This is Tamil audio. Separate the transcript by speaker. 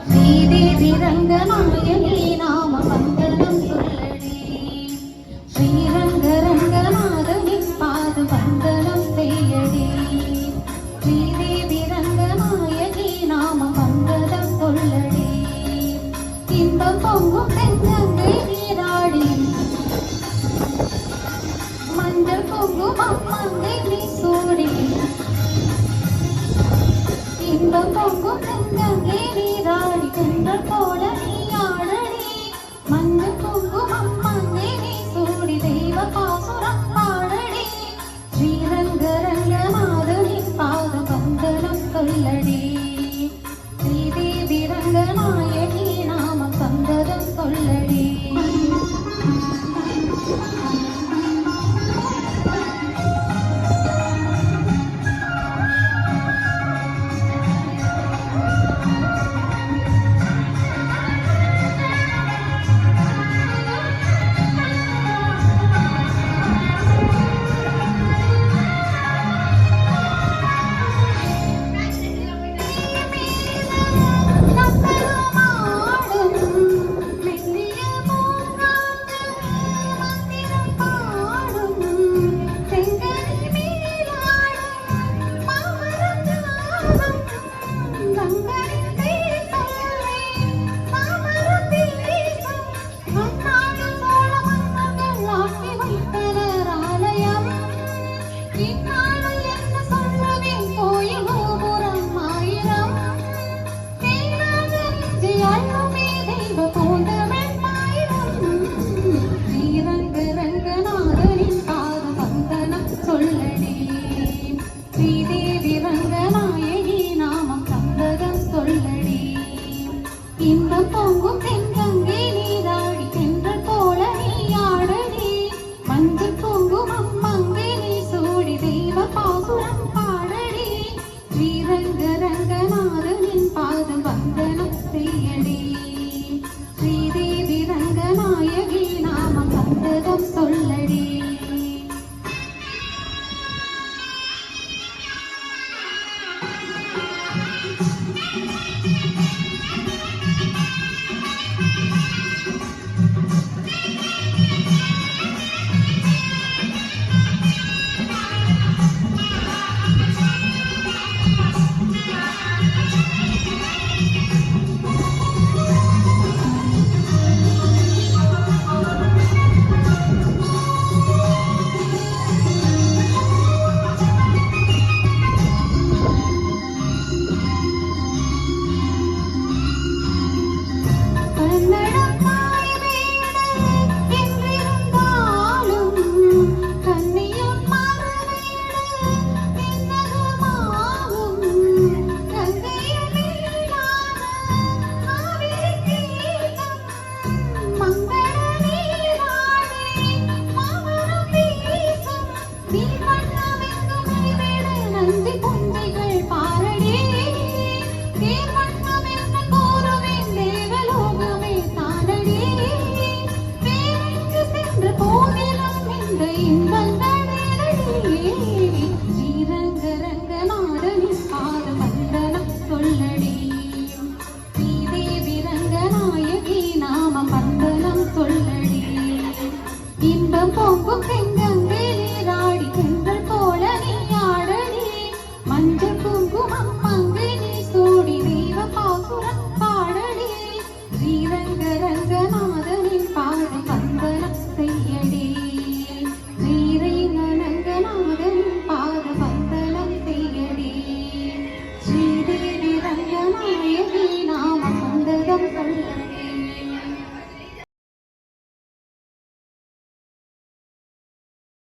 Speaker 1: ஸ்ரீதேவி ரங்கநாயகி நாம வந்தனம் சொல்லடி ஸ்ரீரங்க ரங்கநாதனின் பாத வந்தனம் செய்யடி ஸ்ரீதேவி ரங்கநாயகி நாம வந்தனம் சொல்லடி இன்பம் பொங்கும் தென்னங்கை நீராடி மஞ்சள் பொங்கும் அம்மங்கை நீ சூடி இன்பம் பொங்கும் தென்னங்கை நீராடி தென்றல் போல நீ ஆடடி மஞ்சள் பொங்கும் அம்மங்கை நீ சூடி தெய்வ பாசுரம் பாடடி ஸ்ரீரங்க ரங்கநாதனின் பாத வந்தனம் சொல்லடி ஸ்ரீதேவி ரங்கநாயகி நாம வந்தனம் சொல்லடி இன்பம் பொங்கும் தென்கங்கை நீராடி தென்றல் போல நீ ஆடடி மஞ்சள் பொங்கும் அம்மங்கை நீ சூடி தெய்வ பாசுரம் பாடடி ஸ்ரீரங்க ரங்கநாதனின் பாதம் வந்தனம் செய்யடி ஸ்ரீதேவி ரங்கநாயகி நாம வந்தனம் சொல்லடி இன்பம் பொங்கும்